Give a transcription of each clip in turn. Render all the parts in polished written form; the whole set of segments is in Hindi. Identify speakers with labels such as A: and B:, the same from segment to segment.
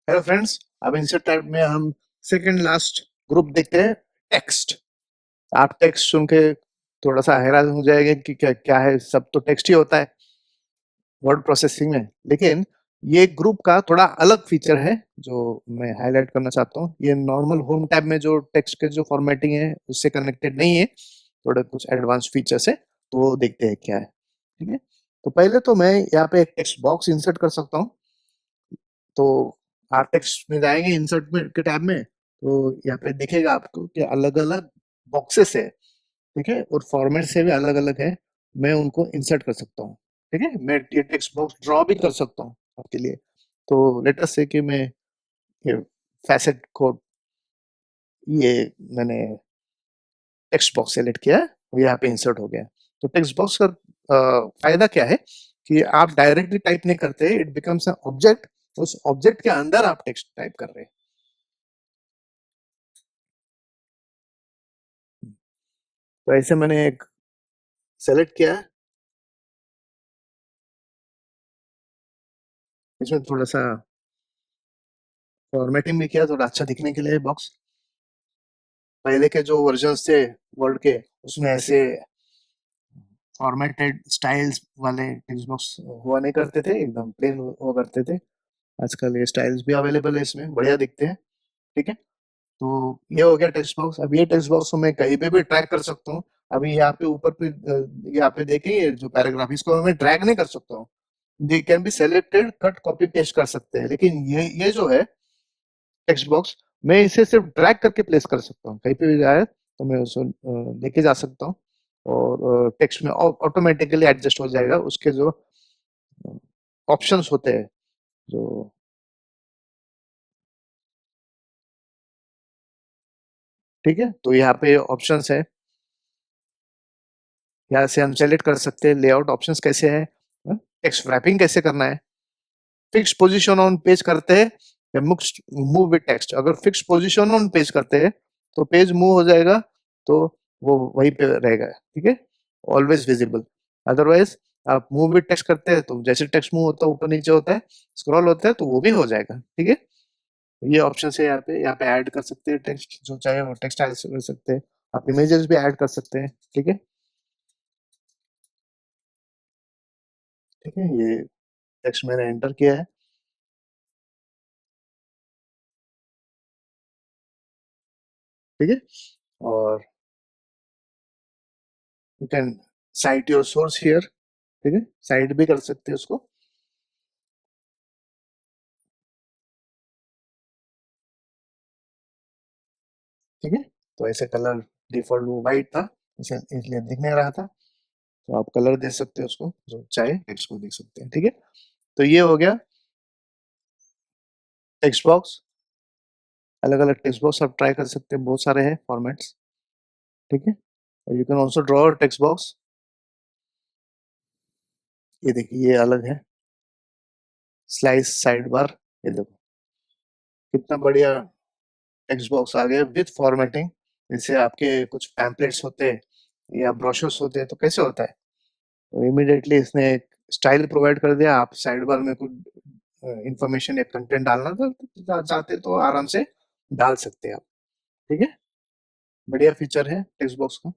A: Hello friends. अब इंसर्ट टैब में हम सेकंड लास्ट ग्रुप देखते हैं, टेक्स्ट। आप टेक्स्ट सुन के थोड़ा सा हैरान हो जाएंगे कि क्या क्या है, सब तो टेक्स्ट ही होता है वर्ड प्रोसेसिंग में। लेकिन ये ग्रुप का थोड़ा अलग फीचर है जो मैं हाईलाइट करना चाहता हूँ। ये नॉर्मल होम टैब में जो टेक्स्ट के जो फॉर्मेटिंग है उससे कनेक्टेड नहीं है, थोड़े कुछ एडवांस फीचर्स है, तो वो देखते हैं क्या है। ठीक है, तो पहले तो मैं यहाँ पे एक टेक्स्ट बॉक्स इंसर्ट कर सकता हूँ। तो आप टेक्स्ट में जाएंगे इंसर्ट में के टैब में, तो यहाँ पे दिखेगा आपको कि अलग अलग बॉक्सेस है। ठीक है, और फॉर्मेट से भी अलग अलग है। मैं उनको इंसर्ट कर सकता हूँ। ठीक है, मैं ये टेक्स्ट बॉक्स ड्रॉ भी कर सकता हूँ आपके लिए। तो लेट अस से कि मैं ये फैसेट कोड, ये मैंने टेक्स्ट बॉक्स सेलेक्ट किया है, वो यहाँ पे इंसर्ट हो गया। तो टेक्स्ट बॉक्स का फायदा क्या है कि आप डायरेक्टली टाइप नहीं करते, इट बिकम्स एन ऑब्जेक्ट। उस ऑब्जेक्ट के अंदर आप टेक्स्ट टाइप कर रहे हैं। तो ऐसे मैंने एक सेलेक्ट किया है, इसमें थोड़ा सा फॉर्मेटिंग भी किया थोड़ा अच्छा दिखने के लिए बॉक्स। पहले के जो वर्जन्स थे वर्ड के, उसमें ऐसे फॉर्मेटेड स्टाइल्स वाले टेक्स्ट बॉक्स हुआ नहीं करते थे, एकदम प्लेन हुआ करते थे। आजकल ये स्टाइल्स भी अवेलेबल है, इसमें बढ़िया दिखते हैं। ठीक है, तो ये हो गया टेक्स्ट बॉक्स। अब ये टेक्स्ट बॉक्स को मैं कहीं पे भी ट्रैक कर सकता हूँ। अभी यहाँ पे ऊपर पे यहाँ पे देखिए जो पैराग्राफ, इसको मैं ड्रैग नहीं कर सकता हूँ। They can be selected, cut copy paste कर सकते हैं, लेकिन ये जो है टेक्स्ट बॉक्स, मैं इसे सिर्फ ड्रैग करके प्लेस कर सकता हूँ। कहीं पे भी जाए तो मैं उसको लेके जा सकता हूँ, और टेक्स्ट में ऑटोमेटिकली एडजस्ट हो जाएगा। उसके जो ऑप्शंस होते हैं, जो ठीक है, तो यहाँ पे ऑप्शंस है, यहाँ से हम सेलेक्ट कर सकते हैं लेआउट ऑप्शंस कैसे है, टेक्स्ट रैपिंग कैसे करना है, फिक्स पोजीशन ऑन पेज करते हैं या मूव विद टेक्स्ट। अगर फिक्स पोजीशन ऑन पेज करते हैं तो पेज मूव हो जाएगा, तो वो वहीं पे रहेगा। ठीक है, ऑलवेज विजिबल। अदरवाइज आप मूव विद टेक्स्ट करते हैं तो जैसे टेक्स्ट मूव होता है ऊपर नीचे होता है, स्क्रॉल होता है, तो वो भी हो जाएगा। ठीक है, ये ऑप्शन है यहाँ पे ऐड कर सकते हैं टेक्स्ट, जो चाहे वो टेक्स्ट ऐड कर सकते हैं। आप इमेजेस भी ऐड कर सकते हैं। ठीक है, ठीक है, ये टेक्स्ट मैंने एंटर किया है। ठीक है, और you can site your source here. ठीक है, साइड भी कर सकते हैं उसको। ठीक है, तो ऐसे कलर डिफॉल्ट वो वाइट था, इसे इसलिए दिख नहीं रहा था, तो आप कलर दे सकते हैं उसको, जो चाहे टेक्स्ट को देख सकते हैं। ठीक है, तो ये हो गया टेक्स्ट बॉक्स। अलग अलग टेक्स्ट बॉक्स आप ट्राई कर सकते हैं, बहुत सारे हैं फॉर्मेट्स। ठीक है, you can also draw text box. ये देखिए, ये अलग है, स्लाइस साइड बार। ये देखो कितना बढ़िया टेक्स्ट बॉक्स आ गया विद फॉर्मेटिंग। जैसे आपके कुछ पैम्पलेट्स होते हैं या ब्रोशर्स होते हैं, तो कैसे होता है, तो इमिडिएटली इसने एक स्टाइल प्रोवाइड कर दिया। आप साइड बार में कुछ इंफॉर्मेशन या कंटेंट डालना था तो चाहते तो आराम से डाल सकते हैं आप। ठीक है, बढ़िया फीचर है टेक्स्ट बॉक्स का।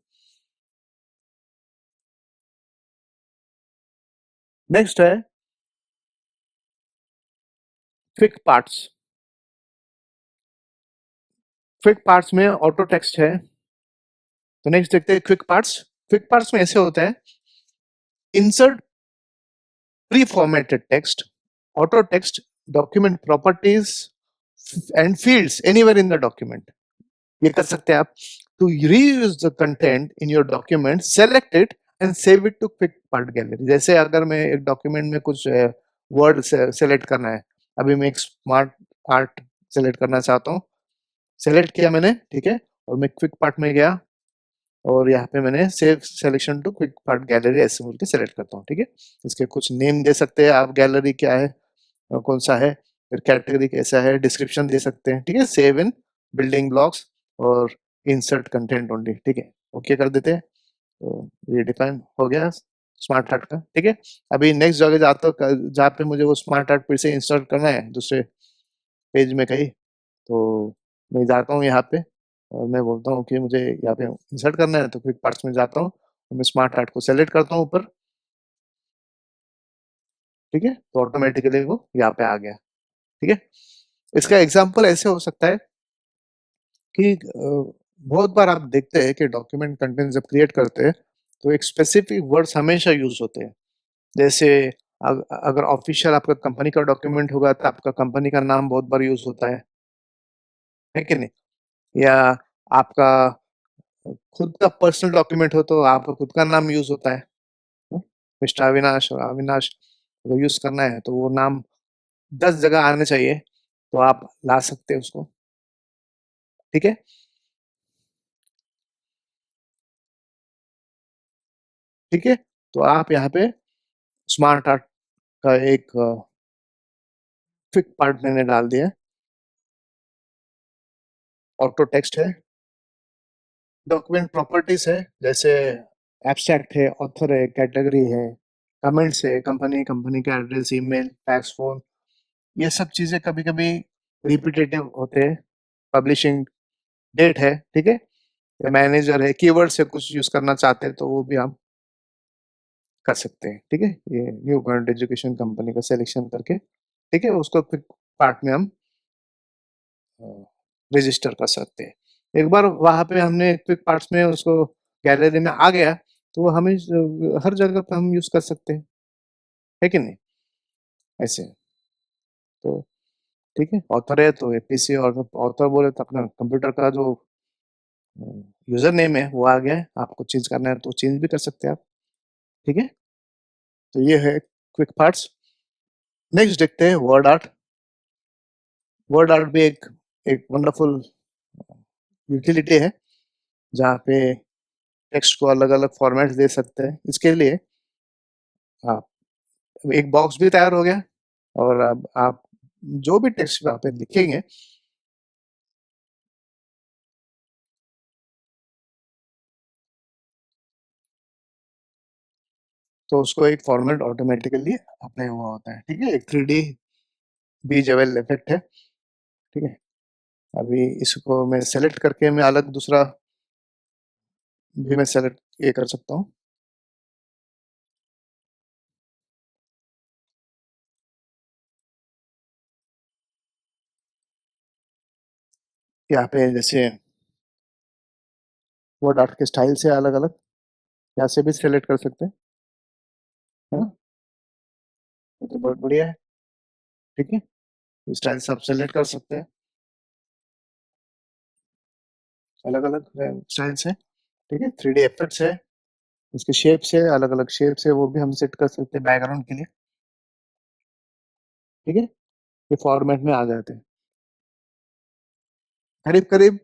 A: नेक्स्ट है क्विक पार्ट्स। क्विक पार्ट्स में ऑटो टेक्स्ट है, तो नेक्स्ट देखते हैं क्विक पार्ट्स। क्विक पार्ट्स में ऐसे होता है, insert pre formatted text, auto text, document properties and fields anywhere in the document. ये कर सकते हैं आप। To reuse the content in your document, select it and save it to quick part gallery. जैसे अगर मैं एक डॉक्यूमेंट में कुछ वर्ड सेलेक्ट करना है, अभी मैं एक स्मार्ट आर्ट सेलेक्ट करना चाहता हूँ, सेलेक्ट किया मैंने। ठीक है, और मैं क्विक पार्ट में गया, और यहाँ पे मैंने save selection to quick part gallery ऐसे बोल के सेलेक्ट करता हूँ। ठीक है, इसके कुछ नेम दे सकते हैं आप, गैलरी क्या है, कौन सा है, फिर कैटेगरी कैसा है, डिस्क्रिप्शन दे सकते हैं। ठीक है, सेव इन बिल्डिंग ब्लॉक्स और इंसर्ट कंटेंट ओनली। ठीक है, ओके कर देते हैं, तो ये डिफाइन हो गया स्मार्ट आर्ट का। ठीक है, अभी नेक्स्ट जगह जाता हूँ जहाँ पे मुझे वो स्मार्ट आर्ट फिर से इंस्टॉल करना है दूसरे पेज में कहीं, तो मैं जाता हूँ यहाँ पे और मैं बोलता हूँ कि मुझे यहाँ पे इंसर्ट करना है, तो क्विक पार्ट्स में जाता हूँ, तो मैं स्मार्ट आर्ट को सेलेक्ट करता हूँ ऊपर, ठीक है? तो ऑटोमेटिकली वो यहाँ पे आ गया, ठीक है? इसका एग्जाम्पल ऐसे हो सकता है कि बहुत बार आप देखते हैं कि डॉक्यूमेंट कंटेंट जब क्रिएट करते हैं, तो एक स्पेसिफिक वर्ड्स हमेशा यूज होते हैं। जैसे अगर ऑफिशियल आपका कंपनी का डॉक्यूमेंट होगा, तो आपका कंपनी का नाम बहुत बार यूज होता है कि नहीं? या आपका खुद का पर्सनल डॉक्यूमेंट हो तो आपका खुद का नाम यूज होता है, हम्म? मिस्टर अविनाश और अविनाश अगर यूज करना है तो वो नाम 10 जगह आने चाहिए, तो आप ला सकते हैं उसको, ठीक है? ठीक है, तो आप यहाँ पे स्मार्ट आर्ट का एक क्विक पार्ट मैंने डाल दिया, ऑटो टेक्स्ट है, डॉक्यूमेंट प्रॉपर्टीज है, जैसे एब्स्ट्रैक्ट है, ऑथर है, कैटेगरी है, कमेंट्स है, कंपनी कंपनी का एड्रेस, ईमेल, फैक्स, फोन, ये सब चीजें कभी कभी रिपीटेटिव होते हैं, पब्लिशिंग डेट है, ठीक है, या मैनेजर है, कीवर्ड से कुछ यूज करना चाहते हैं तो वो भी हम कर सकते हैं, ठीक है? ये न्यू गवर्नमेंट एजुकेशन कंपनी का सिलेक्शन करके, ठीक है, उसको क्विक पार्ट में हम रजिस्टर कर सकते हैं। एक बार वहां पे हमने क्विक पार्ट्स में उसको गैलरी में आ गया, तो वो हमें हर जगह पे हम यूज कर सकते हैं, है कि नहीं? ऐसे, तो ठीक है, ऑथर है तो एपीसी, और ऑथर बोले तो अपना कंप्यूटर का जो यूजर नेम है वो आ गया है, आपको चेंज करना है तो चेंज भी कर सकते हैं आप, ठीक है? तो ये है क्विक पार्ट्स। नेक्स्ट देखते हैं वर्ड आर्ट। वर्ड आर्ट भी एक एक वंडरफुल यूटिलिटी है, जहाँ पे टेक्स्ट को अलग अलग फॉर्मेट दे सकते हैं। इसके लिए आप एक बॉक्स भी तैयार हो गया, और अब आप जो भी टेक्स्ट वहाँ पे लिखेंगे, तो उसको एक फॉर्मेट ऑटोमेटिकली अप्लाई हुआ होता है, ठीक है? एक 3D बीजेबल इफेक्ट है, ठीक है? अभी इसको मैं सेलेक्ट करके मैं अलग दूसरा भी मैं सेलेक्ट ये कर सकता हूँ। यहाँ पे जैसे वर्ड आर्ट के स्टाइल से अलग अलग यहाँ से भी सेलेक्ट कर सकते हैं, है ना? ये तो बहुत बढ़िया है, ठीक है? स्टाइल सब सेलेक्ट कर सकते हैं, अलग अलग स्टाइल्स है, ठीक है? 3D इफेक्ट्स है, उसके शेप्स है, अलग अलग शेप्स है, वो भी हम सेट कर सकते हैं बैकग्राउंड के लिए, ठीक है? ये फॉर्मेट में आ जाते हैं। करीब करीब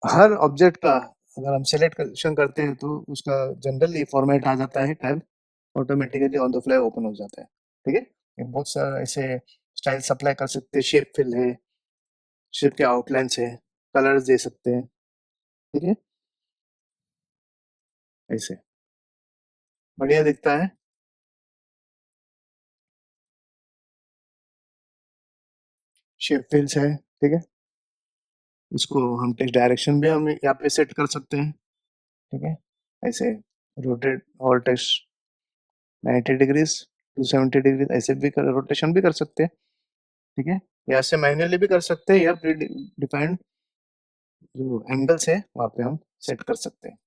A: हर ऑब्जेक्ट का अगर हम सिलेक्शन करते हैं तो उसका जनरली फॉर्मेट आ जाता है, tab automatically on the fly open हो जाता है, ठीक है? ये बहुत सारा ऐसे स्टाइल्स अप्लाई कर सकते हैं, शेप फिल है, शेप के आउटलाइंस है, कलर्स दे सकते हैं, ठीक है? ऐसे बढ़िया दिखता है। शेप फिल्स है, ठीक है? इसको हम टेक्स्ट डायरेक्शन भी हम यहाँ पे सेट कर सकते हैं, ठीक है? ऐसे रोटेट और टेक्स्ट 90 डिग्रीज, 270 डिग्रीज, ऐसे भी रोटेशन भी कर सकते हैं, ठीक है? या ऐसे मैन्युअली भी कर सकते हैं, या प्री डिफाइंड जो एंगल्स है वहाँ पे हम सेट कर सकते हैं,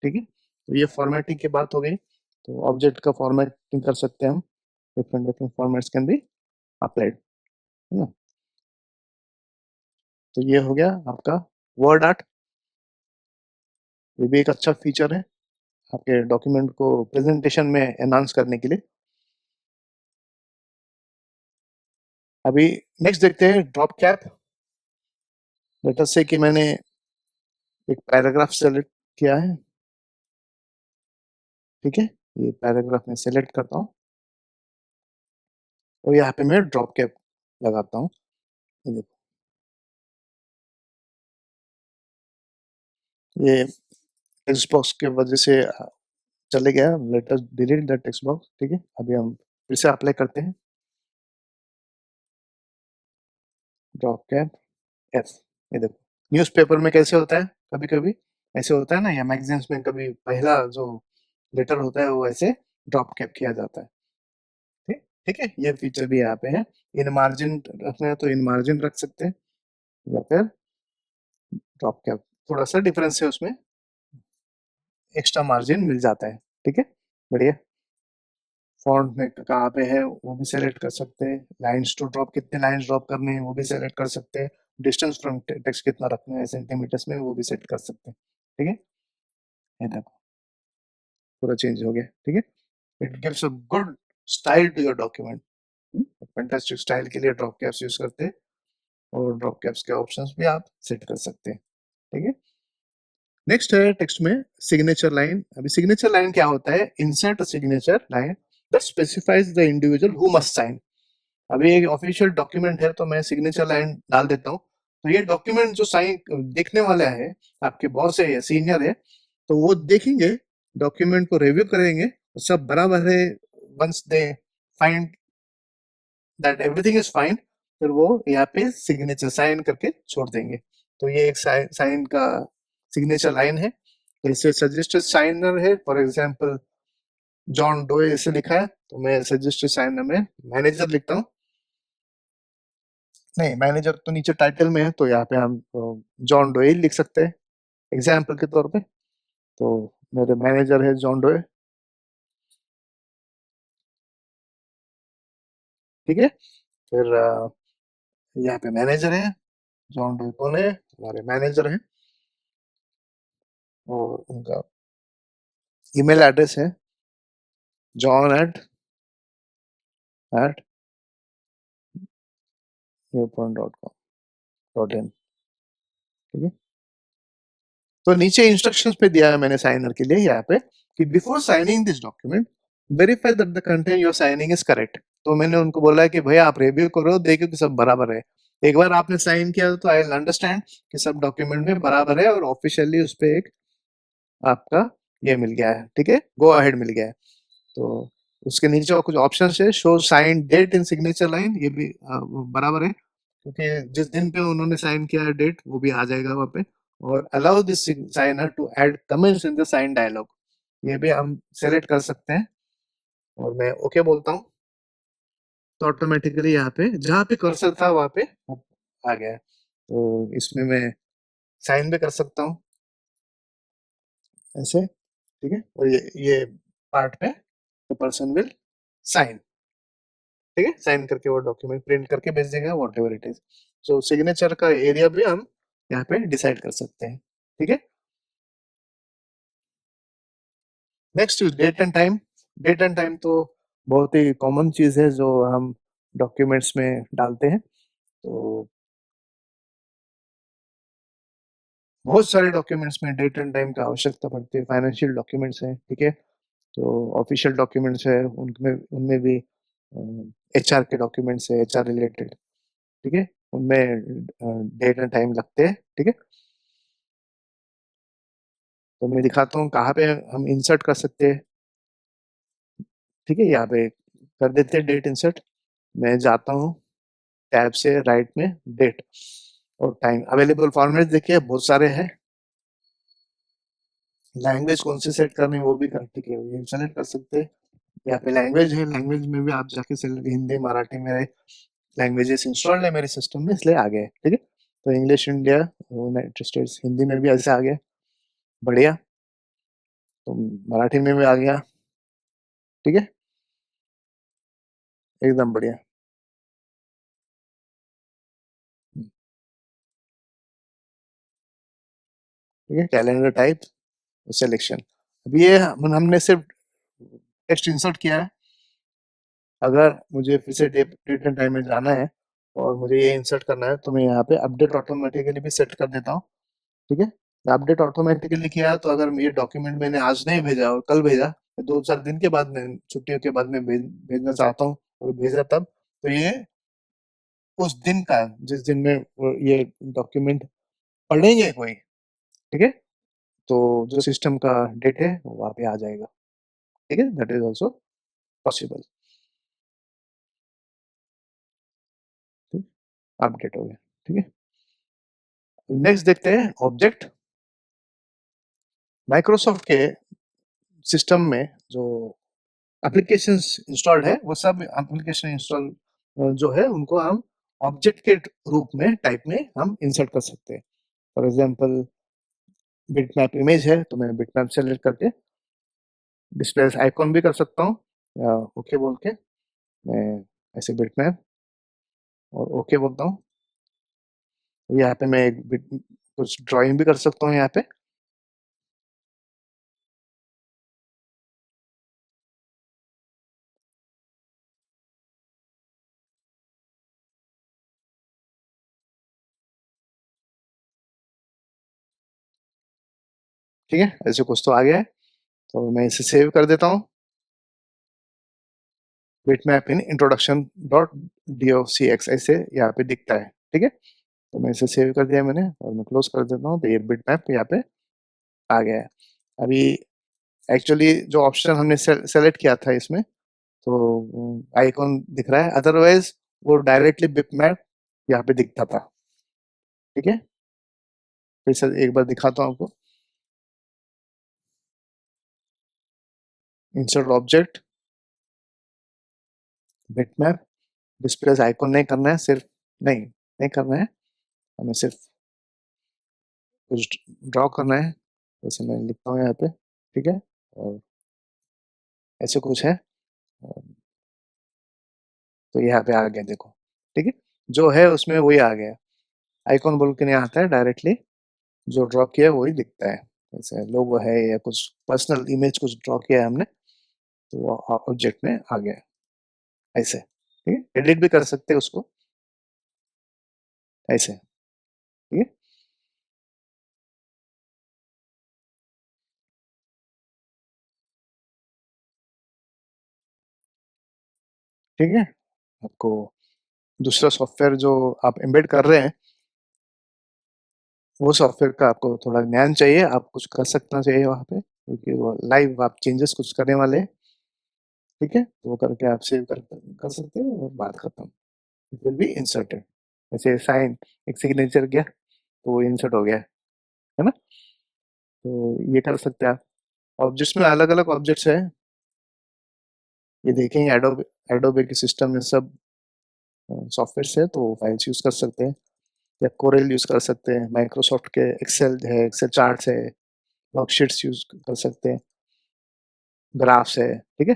A: ठीक है? तो ये फॉर्मेटिंग की बात हो गई। तो ऑब्जेक्ट का फॉर्मेटिंग कर सकते हैं हम, different different formats can be applied, है ना? तो ये हो गया आपका वर्ड आर्ट। ये भी एक अच्छा फीचर है आपके डॉक्यूमेंट को प्रेजेंटेशन में एनहांस करने के लिए। अभी नेक्स्ट देखते हैं ड्रॉप कैप। लेट अस से कि मैंने एक पैराग्राफ सेलेक्ट किया है, ठीक है? ये पैराग्राफ में सेलेक्ट करता हूँ और यहाँ पे मैं ड्रॉप कैप लगाता हूँ। ये देखो, ये टेक्स्ट बॉक्स के वजह से चले गया, let us delete the text box, ठीक है? अभी हम फिर से अप्लाई करते हैं। Drop cap F. ये देखो न्यूज़पेपर में कैसे होता है, कभी कभी ऐसे होता है ना, या मैगजीन्स में कभी पहला जो लेटर होता है वो ऐसे ड्रॉप कैप किया जाता है। ठीक ठीक है, ये फीचर भी यहाँ पे है। इन मार्जिन रखना है तो इन मार्जिन रख सकते हैं, या फिर ड्रॉप कैप, थोड़ा सा डिफरेंस है उसमें, एक्स्ट्रा मार्जिन मिल जाता है। ठीक है, बढ़िया। फॉन्ट में कहाँ पे है वो भी सेलेक्ट कर सकते हैं, लाइंस टू ड्रॉप कितने लाइंस ड्रॉप करने हैं वो भी सेलेक्ट कर सकते हैं, डिस्टेंस फ्रॉम टेक्स्ट कितना रखना है सेंटीमीटर्स में वो भी सेट कर सकते हैं। ठीक है, ये देखो पूरा चेंज हो गया। ठीक है, it gives a good style to your document. Fantastic style के लिए ड्रॉप कैप्स यूज करते हैं, और ड्रॉप कैप्स के ऑप्शंस भी आप सेट कर सकते हैं। ठीक है, नेक्स्ट है टेक्स्ट में सिग्नेचर लाइन। अभी सिग्नेचर लाइन क्या होता है, insert signature line that specifies the individual who must sign. अभी एक ऑफिशियल डॉक्यूमेंट है तो मैं सिग्नेचर लाइन डाल देता हूँ, तो ये डॉक्यूमेंट जो साइन देखने वाला है, आपके बॉस है या सीनियर है, तो वो देखेंगे डॉक्यूमेंट को, रिव्यू करेंगे, सब बराबर है, once they find that everything is fine, फिर वो यहाँ पे सिग्नेचर साइन करके छोड़ देंगे। तो ये एक साइन का सिग्नेचर लाइन है। जैसे सजेस्टेड साइनर है, फॉर एग्जांपल जॉन डोए ऐसे लिखा है, तो मैं सजेस्टेड साइनर में मैनेजर लिखता हूँ। नहीं, मैनेजर तो नीचे टाइटल में है, तो यहाँ पे हम जॉन डोए लिख सकते हैं एग्जाम्पल के तौर पे। तो मेरे मैनेजर है जॉन डोए। ठीक है, फिर यहाँ पे मैनेजर है, जॉन डोए कौन है, हमारे मैनेजर है, और उनका ईमेल एड्रेस है john@newpoint.com.in। ठीक है, तो नीचे इंस्ट्रक्शंस पे दिया है मैंने साइनर के लिए यहाँ पे कि before signing this document verify that the content you are signing is correct. तो मैंने उनको बोला है कि भैया आप रिव्यू करो, देखो कि सब बराबर है। एक बार आपने साइन किया तो आई विल अंडरस्टैंड कि सब डॉक्यूमेंट में बराबर है, और ऑफिशियली उस पे एक आपका ये मिल गया है। ठीक है, गो अहेड मिल गया है। तो उसके नीचे और कुछ ऑप्शन है, शो साइन डेट इन सिग्नेचर लाइन, ये भी बराबर है, क्योंकि जिस दिन पे उन्होंने साइन किया है डेट वो भी आ जाएगा वहाँ पे। और allow this signer to add comments in the sign dialog, ये भी हम सेलेक्ट कर सकते हैं, और मैं ओके बोलता हूँ तो ऑटोमेटिकली यहाँ पे जहाँ पे कर्सर था वहाँ पे आ गया है। तो इसमें मैं साइन भी कर सकता हूँ ऐसे। ठीक है, और ये पार्ट पे द पर्सन विल साइन। ठीक है, साइन करके वो डॉक्यूमेंट प्रिंट करके भेज देगा, what ever it is. So signature का एरिया भी हम यहाँ पे डिसाइड कर सकते हैं। ठीक है, next is date and time. Date and time तो बहुत ही कॉमन चीज है जो हम डॉक्यूमेंट्स में डालते हैं। तो बहुत सारे डॉक्यूमेंट्स में डेट एंड टाइम का आवश्यकता पड़ती है, फाइनेंशियल डॉक्यूमेंट्स हैं। ठीक है, तो ऑफिशियल डॉक्यूमेंट्स है, उनमें उनमें भी एचआर के डॉक्यूमेंट्स है, एचआर रिलेटेड। ठीक है, उनमें डेट एंड टाइम लगते हैं। ठीक है, तो मैं दिखाता हूँ कहाँ पे हम इंसर्ट कर सकते हैं। ठीक है, यहाँ पे कर देते हैं डेट इंसर्ट। मैं जाता हूँ टैब से राइट में, डेट और टाइम। अवेलेबल फॉर्मेट देखिए बहुत सारे हैं, लैंग्वेज कौन सी सेट करनी है वो भी कर, ठीक है, ये सेलेक्ट कर सकते हैं। यहाँ पे लैंग्वेज है, लैंग्वेज में भी आप जाके सेलेक्ट, हिंदी मराठी मेरे लैंग्वेजेस इंस्टॉल्ड है मेरे सिस्टम में, इसलिए आ गए। ठीक है, तो English India, United states, Hindi में भी ऐसे आ गया, बढ़िया। तो मराठी में भी आ गया। ठीक है, एकदम बढ़िया। ठीक है, कैलेंडर टाइप, सिलेक्शन। अब ये हमने सिर्फ टेक्स्ट इंसर्ट किया है। अगर मुझे फिर से डेट एंड टाइम में जाना है और मुझे ये इंसर्ट करना है, तो मैं यहाँ पे अपडेट ऑटोमेटिकली भी सेट कर देता हूँ। ठीक है, अपडेट ऑटोमेटिकली किया है, तो अगर ये डॉक्यूमेंट मैंने आज नहीं भेजा और कल भेजा, तो 2-4 दिन के बाद में, छुट्टियों के बाद में भेजना चाहता हूँ और भेजा तब, तो ये उस दिन का, जिस दिन में ये डॉक्यूमेंट पढ़ेंगे कोई, ठीक है, तो जो सिस्टम का डेट है वो वहाँ पे आ जाएगा। ठीक है, that is also possible. Update हो गया। ठीक है। नेक्स्ट देखते हैं ऑब्जेक्ट। माइक्रोसॉफ्ट के सिस्टम में जो एप्लीकेशंस इंस्टॉल्ड है वो सब एप्लीकेशन इंस्टॉल जो है उनको हम ऑब्जेक्ट के रूप में टाइप में हम इंसर्ट कर सकते हैं। फॉर एग्जांपल बिटमैप इमेज है तो मैं बिटमैप सेलेक्ट करके डिस्प्ले आइकॉन भी कर सकता हूँ या ओके बोल के मैं ऐसे बिटमैप और ओके बोलता हूँ। यहाँ पे मैं एक कुछ ड्राइंग भी कर सकता हूँ यहाँ पे। ठीक है, ऐसे कुछ तो आ गया है तो मैं इसे सेव कर देता हूँ। Bitmap in introduction dot docx ऐसे यहाँ पे दिखता है। ठीक है, तो मैं इसे सेव कर दिया मैंने और मैं क्लोज कर देता हूँ तो ये बिटमैप यहाँ पे आ गया है। अभी एक्चुअली जो ऑप्शन हमने सेलेक्ट किया था इसमें तो आइकॉन दिख रहा है, अदरवाइज वो डायरेक्टली बिटमैप यहाँ पे दिखता था। ठीक है, फिर से एक बार दिखाता हूँ आपको। Insert object, bitmap, display icon नहीं करना है, सिर्फ नहीं करना है, हमें सिर्फ कुछ ड्रॉ करना है जैसे मैं लिखता हूँ यहाँ पे। ठीक है, और ऐसे कुछ है तो यहाँ पे आ गया देखो। ठीक है, जो है उसमें वही आ गया, आइकॉन बोल के नहीं आता है, डायरेक्टली जो ड्रॉ किया है वही दिखता है। जैसे लोगो है या कुछ पर्सनल इमेज कुछ ड्रॉ किया है हमने तो वो ऑब्जेक्ट में आ गया ऐसे। ठीक है, एडिट भी कर सकते हैं उसको ऐसे। ठीक है, ठीक है, आपको दूसरा सॉफ्टवेयर जो आप एम्बेड कर रहे हैं वो सॉफ्टवेयर का आपको थोड़ा ज्ञान चाहिए, आप कुछ कर सकना चाहिए वहाँ पे क्योंकि वो लाइव आप चेंजेस कुछ करने वाले हैं। ठीक है, तो वो करके आप सेव कर सकते हैं और बात खत्म। It will be inserted. जैसे साइन एक सिग्नेचर गया तो वो इंसर्ट हो गया है ना। तो ये कर सकते हैं आप। ऑब्जेक्ट्स में अलग अलग ऑब्जेक्ट्स है, ये देखेंगे एडोबे एडोबे के सिस्टम में सब सॉफ्टवेयर है तो फाइल्स यूज कर सकते हैं या कोरेल यूज कर सकते हैं। माइक्रोसॉफ्ट के एक्सेल है, एक्सेल चार्ट्स है, वर्कशीट्स यूज कर सकते हैं, ग्राफ्स है। ठीक है,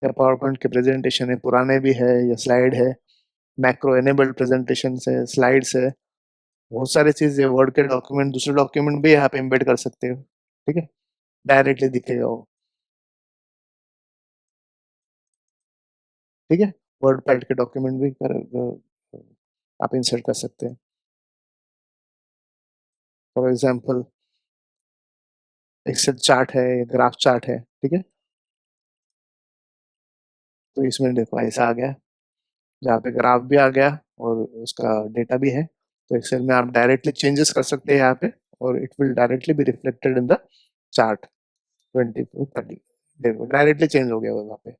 A: या पावर पॉइंट के प्रेजेंटेशन है, पुराने भी है या स्लाइड है, मैक्रो एनेबल्ड प्रेजेंटेशन है, स्लाइड्स है, बहुत सारी चीजें। वर्ड के डॉक्यूमेंट दूसरे डॉक्यूमेंट भी यहाँ पे एम्बेड कर सकते हो। ठीक है, डायरेक्टली दिखेगा वो। ठीक है, वर्ड पैड के डॉक्यूमेंट भी आप इंसर्ट कर सकते हैं। फॉर एग्जाम्पल एक्सेल चार्ट है, ग्राफ चार्ट है। ठीक है, तो इसमें देखो ऐसा आ गया जहाँ पे ग्राफ भी आ गया और उसका डेटा भी है। तो एक्सेल में आप डायरेक्टली चेंजेस कर सकते हैं यहाँ पे और it will directly be reflected in the chart 20 to 30। देखो डायरेक्टली चेंज हो गया वो वहाँ पे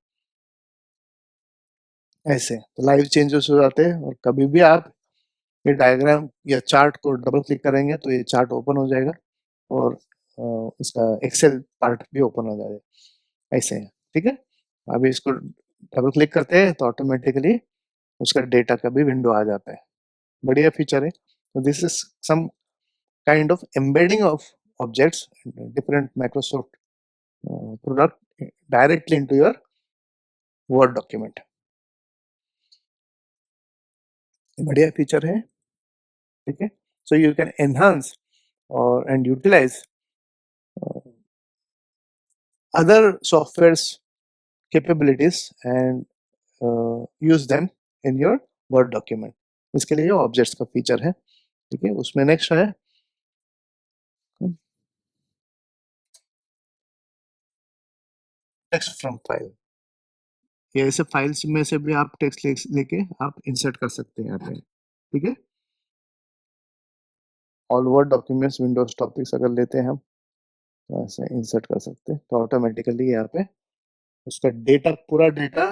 A: ऐसे। तो लाइव चेंजेस हो जाते हैं और कभी भी आप ये डायग्राम या चार्ट को डबल क्लिक करेंगे तो ये चार्ट ओपन हो जाएगा और इसका एक्सेल पार्ट भी ओपन हो जाएगा ऐसे है। ठीक है, अभी इसको डबल क्लिक करते हैं तो ऑटोमेटिकली उसका डेटा का भी विंडो आ जाता है। बढ़िया फीचर है। तो this is some kind of embedding of objects different Microsoft product directly into your word document. बढ़िया फीचर है। ठीक है, so you can enhance or and utilise other software's capabilities and use them in your Word document। इसके लिए ऑब्जेक्ट्स का फीचर है। ठीक है, उसमें नेक्स्ट है टेक्स्ट फ्रॉम फाइल। ये ऐसे फाइल्स में से भी आप टेक्स्ट लेके आप इंसर्ट कर सकते हैं यहाँ पे। ठीक है, all word documents Windows topics अगर लेते हैं हम तो ऐसे इंसर्ट कर सकते हैं तो ऑटोमेटिकली यहाँ पे उसका डेटा पूरा डेटा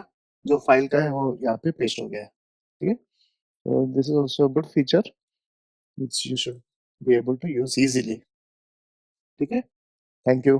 A: जो फाइल का है वो यहाँ पे पेस्ट हो गया है। ठीक है, तो this is also good feature. which you should be able to use easily. ठीक है? Thank you.